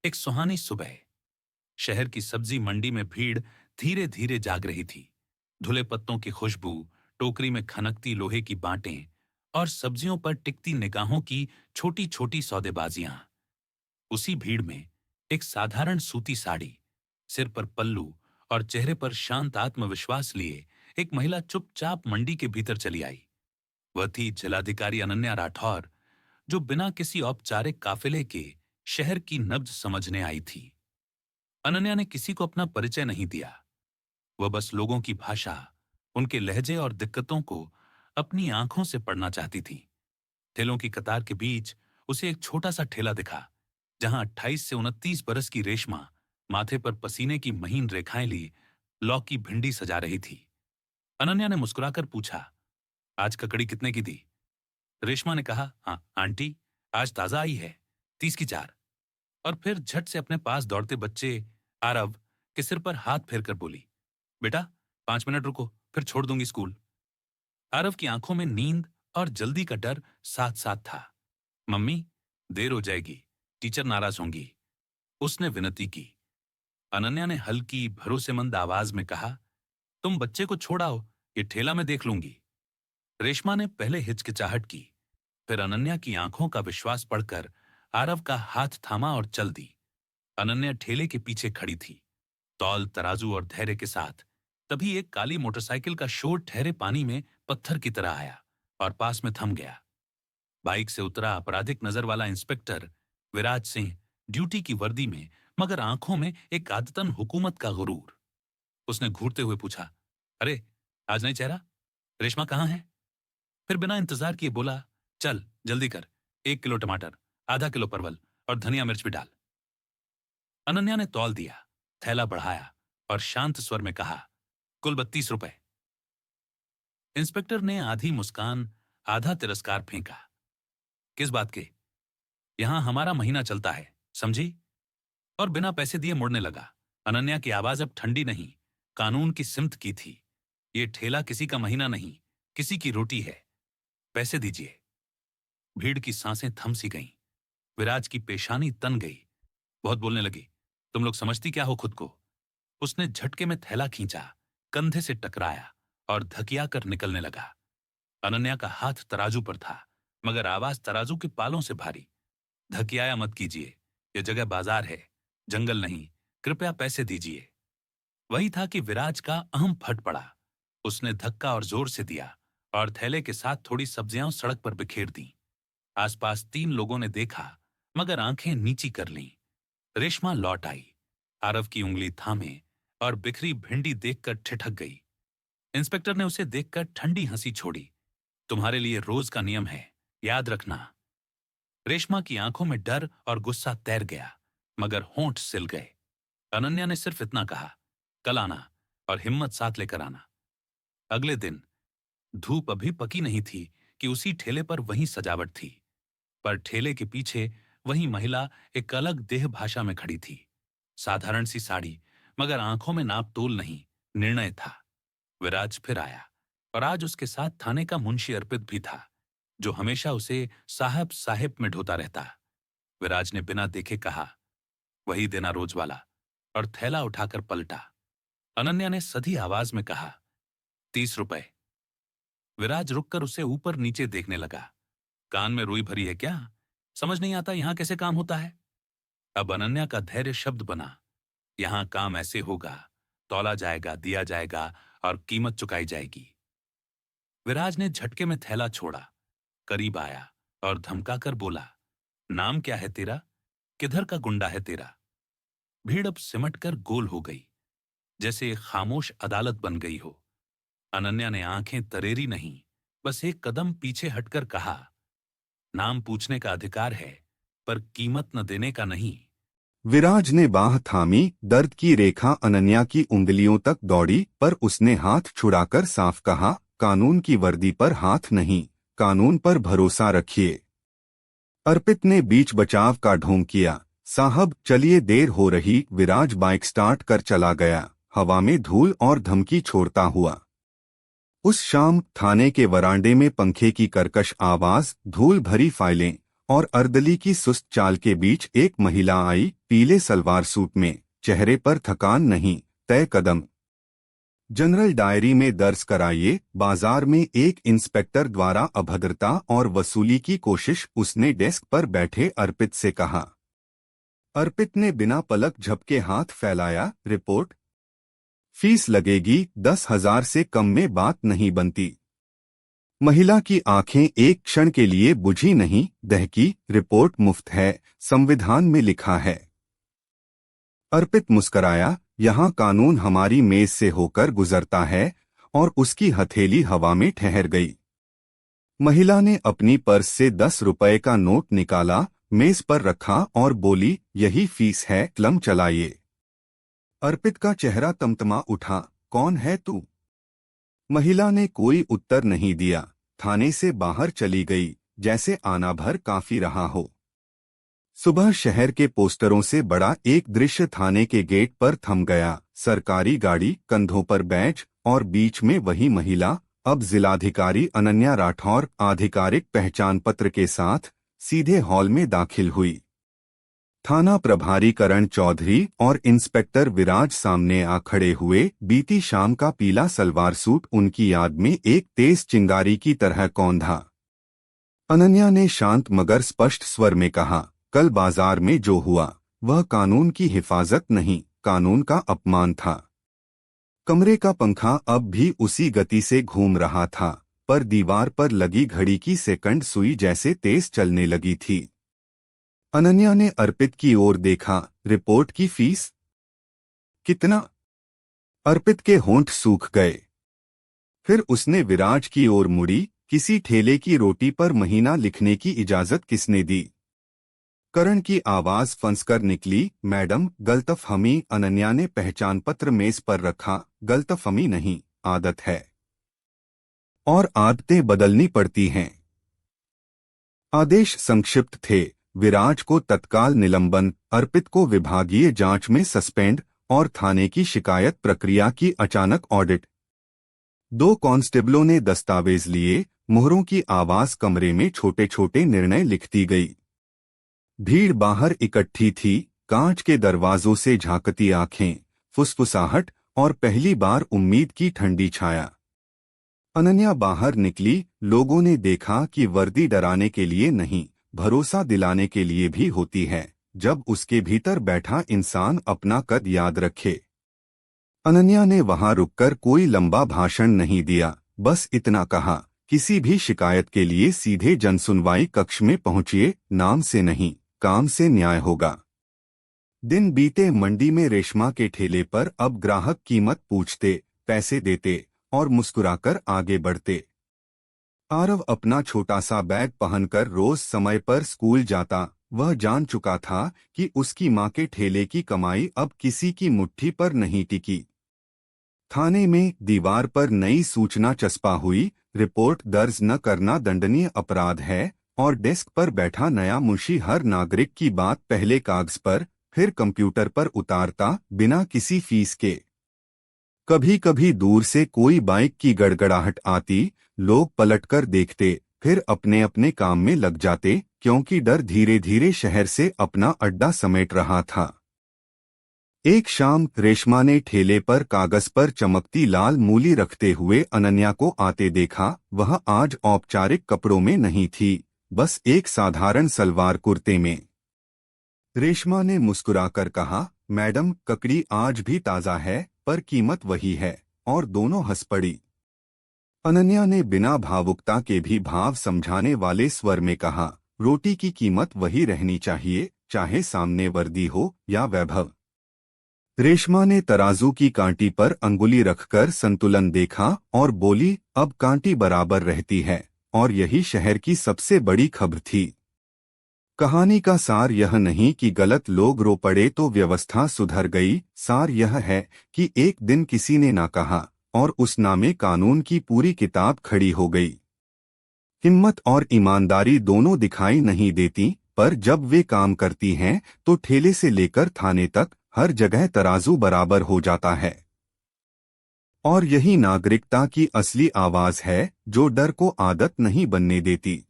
एक सुहानी सुबह शहर की सब्जी मंडी में भीड़ धीरे धीरे जाग रही थी। धुले पत्तों की खुशबू, टोकरी में खनकती लोहे की बाटें और सब्जियों पर टिकती निगाहों की छोटी छोटी सौदेबाजियां। उसी भीड़ में एक साधारण सूती साड़ी, सिर पर पल्लू और चेहरे पर शांत आत्मविश्वास लिए एक महिला चुपचाप मंडी के भीतर चली आई। वह थी जिलाधिकारी अनन्या राठौर, जो बिना किसी औपचारिक काफिले के शहर की नब्ज समझने आई थी। अनन्या ने किसी को अपना परिचय नहीं दिया। वह बस लोगों की भाषा, उनके लहजे और दिक्कतों को अपनी आंखों से पढ़ना चाहती थी। ठेलों की कतार के बीच उसे एक छोटा सा ठेला दिखा, जहां 28 से 29 बरस की रेशमा माथे पर पसीने की महीन रेखाएं ली लौकी भिंडी सजा रही थी। अनन्या ने मुस्कुराकर पूछा, आज ककड़ी कितने की दी? रेशमा ने कहा, हाँ आंटी, आज ताजा आई है, 30 की 4। और फिर झट से अपने पास दौड़ते बच्चे आरव के सिर पर हाथ फेरकर बोली, बेटा 5 मिनट रुको, फिर छोड़ दूंगी स्कूल। आरव की आंखों में नींद और जल्दी का डर साथ साथ था। मम्मी, देर हो जाएगी, टीचर नाराज होंगी, उसने विनती की। अनन्या ने हल्की भरोसेमंद आवाज में कहा, तुम बच्चे को छोड़ाओ, ये ठेला मैं देख लूंगी। रेशमा ने पहले हिचकिचाहट की, फिर अनन्या की आंखों का विश्वास पढ़कर आरव का हाथ थामा और चल दी। अनन्या ठेले के पीछे खड़ी थी, तौल तराजू और धैर्य के साथ। तभी एक काली मोटरसाइकिल का शोर ठहरे पानी में पत्थर की तरह आया और पास में थम गया। बाइक से उतरा आपराधिक नजर वाला इंस्पेक्टर विराज सिंह, ड्यूटी की वर्दी में, मगर आंखों में एक आदतन हुकूमत का गुरूर। उसने घूरते हुए पूछा, अरे आज नहीं चेहरा, रेशमा कहाँ है? फिर बिना इंतजार किए बोला, चल जल्दी कर, 1 किलो टमाटर, आधा किलो परवल और धनिया मिर्च भी डाल। अनन्या ने तौल दिया, थैला बढ़ाया और शांत स्वर में कहा, कुल 32 रुपए। इंस्पेक्टर ने आधी मुस्कान आधा तिरस्कार फेंका। किस बात के? यहां हमारा महीना चलता है, समझी? और बिना पैसे दिए मुड़ने लगा। अनन्या की आवाज अब ठंडी नहीं, कानून की सिमत की थी। ये ठेला किसी का महीना नहीं, किसी की रोटी है, पैसे दीजिए। भीड़ की सांसें थम सी गईं। विराज की पेशानी तन गई। बहुत बोलने लगी, तुम लोग समझती क्या हो खुद को? उसने झटके में थैला खींचा, कंधे से टकराया और धकिया कर निकलने लगा। अनन्या का हाथ तराजू पर था, मगर आवाज तराजू के पालों से भारी। धकियाया मत कीजिए, यह जगह बाजार है, जंगल नहीं, कृपया पैसे दीजिए। वही था कि विराज का अहम फट पड़ा। उसने धक्का और जोर से दिया और थैले के साथ थोड़ी सब्जियां सड़क पर बिखेर दी। आसपास 3 लोगों ने देखा, मगर आंखें नीची कर लीं। रेशमा लौट आई, आरव की उंगली थामे और बिखरी भिंडी देखकर ठिठक गई। इंस्पेक्टर ने उसे देखकर ठंडी हंसी छोड़ी। तुम्हारे लिए रोज का नियम है, याद रखना। रेशमा की आंखों में डर और गुस्सा तैर गया, मगर होंठ सिल गए। अनन्या ने सिर्फ इतना कहा, कल आना और हिम्मत साथ लेकर आना। अगले दिन धूप अभी पकी नहीं थी कि उसी ठेले पर वही सजावट थी, पर ठेले के पीछे वही महिला एक अलग देह भाषा में खड़ी थी। साधारण सी साड़ी, मगर आंखों में नाप तोल नहीं, निर्णय था। विराज फिर आया और आज उसके साथ थाने का मुंशी अर्पित भी था, जो हमेशा उसे साहब साहिब में ढोता रहता। विराज ने बिना देखे कहा, वही देना रोज वाला, और थैला उठाकर पलटा। अनन्या ने सधी आवाज में कहा, 30 रुपए। विराज रुककर उसे ऊपर नीचे देखने लगा। कान में रुई भरी है क्या? समझ नहीं आता यहां कैसे काम होता है? अब अनन्या का धैर्य शब्द बना, यहां काम ऐसे होगा, तौला जाएगा, दिया जाएगा और कीमत चुकाई जाएगी। विराज ने झटके में थैला छोड़ा, करीब आया और धमकाकर बोला, नाम क्या है तेरा? किधर का गुंडा है तेरा? भीड़ अब सिमटकर गोल हो गई, जैसे एक खामोश अदालत बन गई हो। अनन्या ने आंखें तरेरी नहीं, बस एक कदम पीछे हटकर कहा, नाम पूछने का अधिकार है, पर कीमत न देने का नहीं। विराज ने बाह थामी, दर्द की रेखा अनन्या की उंगलियों तक दौड़ी, पर उसने हाथ छुड़ाकर साफ कहा, कानून की वर्दी पर हाथ नहीं, कानून पर भरोसा रखिए। अर्पित ने बीच बचाव का ढोंग किया, साहब चलिए देर हो रही। विराज बाइक स्टार्ट कर चला गया, हवा में धूल और धमकी छोड़ता हुआ। उस शाम थाने के वरांडे में पंखे की कर्कश आवाज, धूल भरी फाइलें और अर्दली की सुस्त चाल के बीच एक महिला आई, पीले सलवार सूट में, चेहरे पर थकान नहीं, तय कदम। जनरल डायरी में दर्ज कराइए, बाजार में एक इंस्पेक्टर द्वारा अभद्रता और वसूली की कोशिश, उसने डेस्क पर बैठे अर्पित से कहा। अर्पित ने बिना पलक झपके हाथ फैलाया, रिपोर्ट। फीस लगेगी 10,000 से कम में बात नहीं बनती। महिला की आंखें एक क्षण के लिए बुझी नहीं, दहकी, रिपोर्ट मुफ्त है, संविधान में लिखा है। अर्पित मुस्कराया, यहाँ कानून हमारी मेज से होकर गुजरता है, और उसकी हथेली हवा में ठहर गई। महिला ने अपनी पर्स से 10 रुपए का नोट निकाला, मेज पर रखा और बोली, यही फीस है, कलम चलाइए। अर्पित का चेहरा तमतमा उठा, कौन है तू? महिला ने कोई उत्तर नहीं दिया, थाने से बाहर चली गई, जैसे आना भर काफी रहा हो। सुबह शहर के पोस्टरों से बड़ा एक दृश्य थाने के गेट पर थम गया, सरकारी गाड़ी, कंधों पर बैज, और बीच में वही महिला, अब जिलाधिकारी अनन्या राठौर, आधिकारिक पहचान पत्र के साथ, सीधे हॉल में दाखिल हुई। थाना प्रभारी करण चौधरी और इंस्पेक्टर विराज सामने आ खड़े हुए। बीती शाम का पीला सलवार सूट उनकी याद में एक तेज चिंगारी की तरह कौंधा। अनन्या ने शांत मगर स्पष्ट स्वर में कहा, कल बाजार में जो हुआ वह कानून की हिफाजत नहीं, कानून का अपमान था। कमरे का पंखा अब भी उसी गति से घूम रहा था, पर दीवार पर लगी घड़ी की सेकंड सुई जैसे तेज चलने लगी थी। अनन्या ने अर्पित की ओर देखा, रिपोर्ट की फीस कितना? अर्पित के होंठ सूख गए। फिर उसने विराज की ओर मुड़ी, किसी ठेले की रोटी पर महीना लिखने की इजाजत किसने दी? करण की आवाज फंसकर निकली, मैडम, गलतफहमी। अनन्या ने पहचान पत्र मेज पर रखा, गलतफहमी नहीं, आदत है, और आदतें बदलनी पड़ती हैं। आदेश संक्षिप्त थे, विराज को तत्काल निलंबन, अर्पित को विभागीय जांच में सस्पेंड, और थाने की शिकायत प्रक्रिया की अचानक ऑडिट। 2 कांस्टेबलों ने दस्तावेज लिए, मुहरों की आवाज कमरे में छोटे छोटे निर्णय लिखती गई। भीड़ बाहर इकट्ठी थी, कांच के दरवाजों से झांकती आंखें, फुसफुसाहट, और पहली बार उम्मीद की ठंडी छाया। अनन्या बाहर निकली, लोगों ने देखा कि वर्दी डराने के लिए नहीं, भरोसा दिलाने के लिए भी होती है, जब उसके भीतर बैठा इंसान अपना कद याद रखे। अनन्या ने वहां रुककर कोई लंबा भाषण नहीं दिया, बस इतना कहा, किसी भी शिकायत के लिए सीधे जनसुनवाई कक्ष में पहुंचिए, नाम से नहीं, काम से न्याय होगा। दिन बीते, मंडी में रेशमा के ठेले पर अब ग्राहक कीमत पूछते, पैसे देते, और मुस्कुराकर आगे बढ़ते। आरव अपना छोटा सा बैग पहनकर रोज समय पर स्कूल जाता। वह जान चुका था कि उसकी मां के ठेले की कमाई अब किसी की मुट्ठी पर नहीं टिकी। थाने में दीवार पर नई सूचना चस्पा हुई, रिपोर्ट दर्ज न करना दंडनीय अपराध है, और डेस्क पर बैठा नया मुंशी हर नागरिक की बात पहले कागज पर, फिर कंप्यूटर पर उतारता, बिना किसी फीस के। कभी कभी दूर से कोई बाइक की गड़गड़ाहट आती, लोग पलटकर देखते, फिर अपने अपने काम में लग जाते, क्योंकि डर धीरे धीरे शहर से अपना अड्डा समेट रहा था। एक शाम रेशमा ने ठेले पर कागज पर चमकती लाल मूली रखते हुए अनन्या को आते देखा। वह आज औपचारिक कपड़ों में नहीं थी, बस एक साधारण सलवार कुर्ते में। रेशमा ने मुस्कुराकर कहा, मैडम, ककड़ी आज भी ताज़ा है, पर कीमत वही है, और दोनों हंस पड़ी। अनन्या ने बिना भावुकता के भी भाव समझाने वाले स्वर में कहा, रोटी की कीमत वही रहनी चाहिए, चाहे सामने वर्दी हो या वैभव। रेशमा ने तराजू की कांटी पर अंगुली रखकर संतुलन देखा और बोली, अब कांटी बराबर रहती है, और यही शहर की सबसे बड़ी खबर थी। कहानी का सार यह नहीं कि गलत लोग रो पड़े तो व्यवस्था सुधर गई, सार यह है कि एक दिन किसी ने ना कहा, और उस नामे कानून की पूरी किताब खड़ी हो गई। हिम्मत और ईमानदारी दोनों दिखाई नहीं देती, पर जब वे काम करती हैं तो ठेले से लेकर थाने तक हर जगह तराजू बराबर हो जाता है। और यही नागरिकता की असली आवाज है, जो डर को आदत नहीं बनने देती।